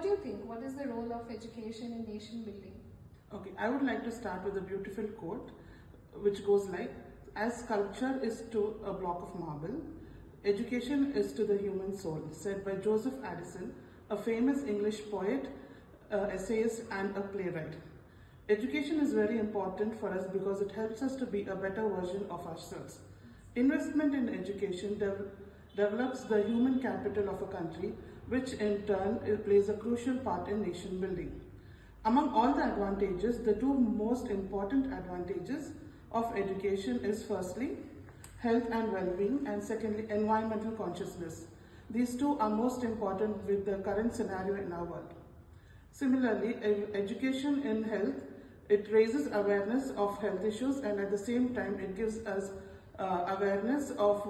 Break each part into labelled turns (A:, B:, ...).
A: what do you think? What is the role of education in nation building?
B: Okay, I would like to start with a beautiful quote which goes like, as sculpture is to a block of marble, education is to the human soul, said by Joseph Addison, a famous English poet, essayist and a playwright. Education is very important for us because it helps us to be a better version of ourselves. Investment in education develops the human capital of a country, which in turn plays a crucial part in nation building. Among all the advantages, the two most important advantages of education is firstly, health and well-being, and secondly, environmental consciousness. These two are most important with the current scenario in our world. Similarly, education in health, it raises awareness of health issues, and at the same time it gives us awareness of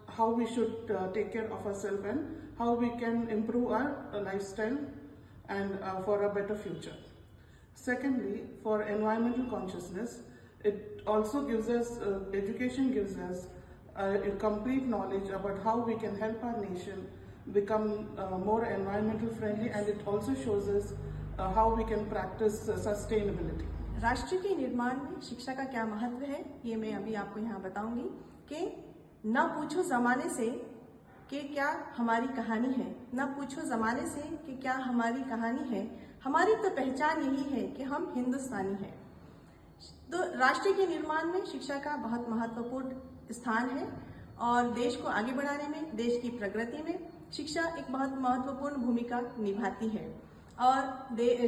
B: how we should take care of ourselves and how we can improve our lifestyle and for a better future. Secondly, for environmental consciousness, it also gives us, education gives us a complete knowledge about how we can help our nation become more environmental friendly, and it also shows us how we can practice sustainability.
C: राष्ट्र के निर्माण में शिक्षा का क्या महत्व है, ये मैं अभी आपको यहाँ बताऊंगी कि न पूछो जमाने से कि क्या हमारी कहानी है, न पूछो जमाने से कि क्या हमारी कहानी है, हमारी तो पहचान यही है कि हम हिंदुस्तानी हैं। तो राष्ट्र के निर्माण में शिक्षा का बहुत महत्वपूर्ण स्थान है और देश को आगे बढ़ाने में, देश की प्रगति में शिक्षा एक बहुत महत्वपूर्ण भूमिका निभाती है। और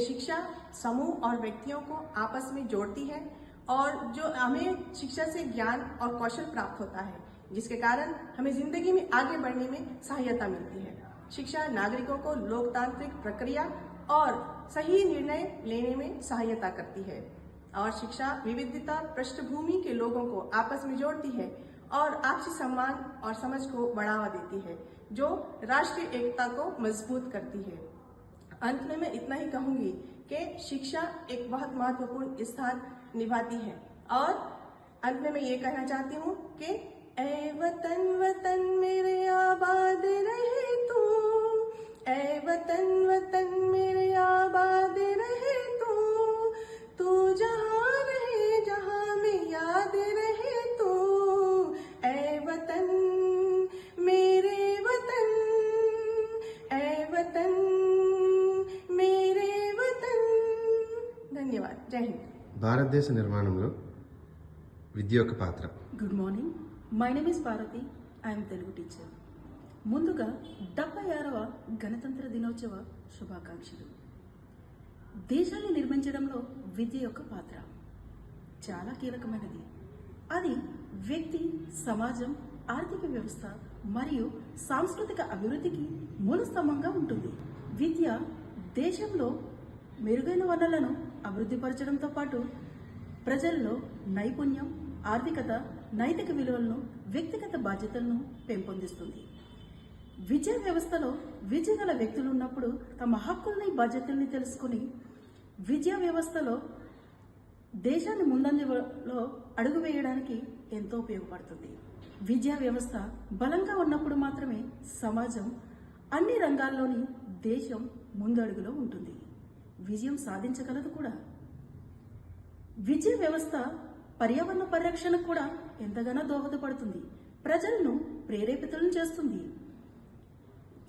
C: शिक्षा समूह और व्यक्तियों को आपस में जोड़ती है और जो हमें शिक्षा से ज्ञान और कौशल प्राप्त होता है, जिसके कारण हमें जिंदगी में आगे बढ़ने में सहायता मिलती है। शिक्षा नागरिकों को लोकतांत्रिक प्रक्रिया और सही निर्णय लेने में सहायता करती है और शिक्षा विविधता पृष्ठभूमि के लोगों को आपस में जोड़ती है और आपसी सम्मान और समझ को बढ़ावा देती है, जो राष्ट्रीय एकता को मजबूत करती है। अंत में मैं इतना ही कहूंगी कि शिक्षा एक बहुत महत्वपूर्ण स्थान निभाती है और अंत में मैं ये कहना चाहती हूँ कि ऐ वतन वतन मेरे आबाद रहे तू, ऐ वतन वतन मेरे आबाद रहे तू, तू जहाँ रहे जहाँ में याद रहे तू, ऐ वतन मेरे वतन, ऐ वतन मेरे वतन। धन्यवाद। जय हिंद।
D: భారతదేశ నిర్మాణంలో విద్య యొక్క పాత్ర.
E: Good morning, my name is Parvathi, I am Telugu teacher. ముందుగా 76వ గణతంత్ర దినోత్సవ శుభాకాంక్షలు. దేశాన్ని నిర్మించడంలో విద్య యొక్క పాత్ర చాలా కీలకమైనది. అది వ్యక్తి, సమాజం, ఆర్థిక వ్యవస్థ మరియు సాంస్కృతిక అభివృద్ధికి మూల స్తంభంగా ఉంటుంది. విద్య దేశంలో మెరుగైన వనరులను అభివృద్ధిపరచడంతో పాటు ప్రజల్లో నైపుణ్యం, ఆర్థికత, నైతిక విలువలను, వ్యక్తిగత బాధ్యతలను పెంపొందిస్తుంది. విద్యా వ్యవస్థలో విద్య గల వ్యక్తులు ఉన్నప్పుడు తమ హక్కుల్ని, బాధ్యతల్ని తెలుసుకుని విద్యా వ్యవస్థలో దేశాన్ని ముందంజలో అడుగు వేయడానికి ఎంతో ఉపయోగపడుతుంది. విద్యా వ్యవస్థ బలంగా ఉన్నప్పుడు మాత్రమే సమాజం అన్ని రంగాల్లోని దేశం ముందడుగులో ఉంటుంది, విజయం సాధించగలదు కూడా. విద్యా వ్యవస్థ పర్యావరణ పరిరక్షణకు కూడా ఎంతగానో దోహదపడుతుంది, ప్రజలను ప్రేరేపితులను చేస్తుంది.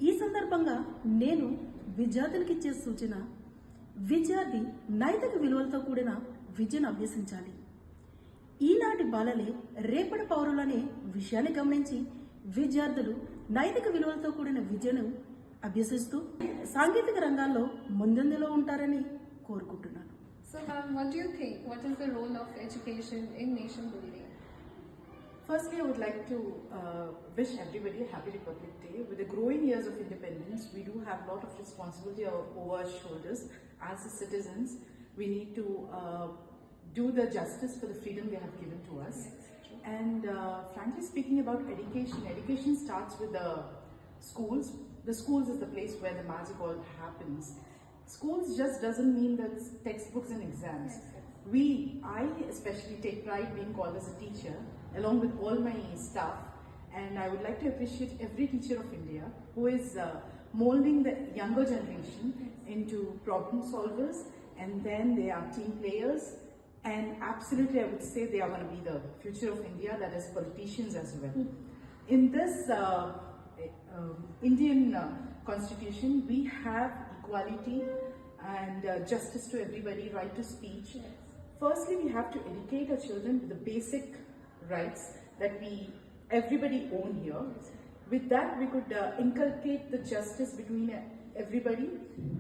E: ఈ సందర్భంగా నేను విద్యార్థులకు ఇచ్చే సూచన, విద్యార్థి నైతిక విలువలతో కూడిన విద్యను అభ్యసించాలి. ఈనాటి బాలలే రేపటి పౌరులనే విషయాన్ని గమనించి విద్యార్థులు నైతిక విలువలతో కూడిన విద్యను అభ్యసిస్తూ సాంకేతిక రంగాల్లో ముందంజలో ఉంటారని కోరుకుంటున్నాను.
A: So what do you think? What is the role of education in nation building?
F: Firstly, I would like to wish everybody a happy Republic Day. With the growing years of independence, we do have a lot of responsibility over our shoulders. As the citizens, we need to do the justice for the freedom they have given to us. And frankly speaking about education, education starts with the schools. The schools is the place where the magic all happens. Schools just doesn't mean that textbooks and exams. I especially take pride being called as a teacher along with all my staff, and I would like to appreciate every teacher of India who is molding the younger generation into problem solvers, and then they are team players. And absolutely, I would say they are going to be the future of India, that is politicians as well. In this Indian constitution, we have equality and justice to everybody, right to speech.
A: Yes.
F: Firstly, we have to educate our children with the basic rights that everybody own here. With that, we could inculcate the justice between everybody,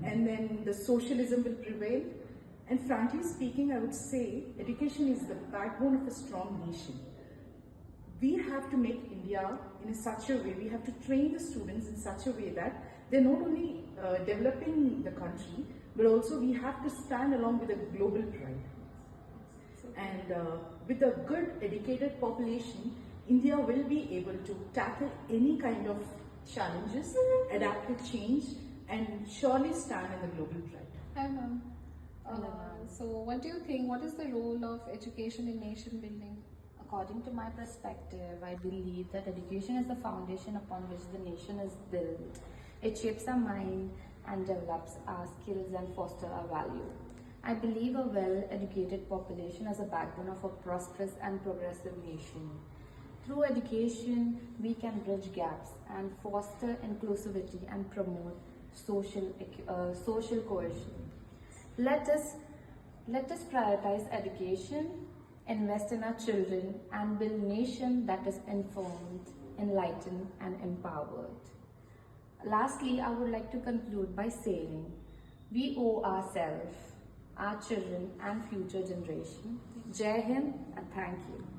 F: and then the socialism will prevail. And frankly speaking, I would say education is the backbone of a strong nation. We have to make India in such a way, we have to train the students in such a way that they're not only developing the country, but also we have to stand along with a global pride. And with a good educated population, India will be able to tackle any kind of challenges, adapt to change, and surely stand in the global pride.
A: Hi, ma'am. So, what do you think? What is the role of education in nation building?
G: According to my perspective, I believe that education is the foundation upon which the nation is built. It shapes our mind and develops our skills and fosters our value. I believe a well-educated population is a backbone of a prosperous and progressive nation. Through education, we can bridge gaps and foster inclusivity and promote social cohesion. Let us prioritize education, invest in our children, and build a nation that is informed, enlightened, and empowered. Lastly, I would like to conclude by saying, we owe ourselves, our children, and future generation. Jai Hind, and thank you.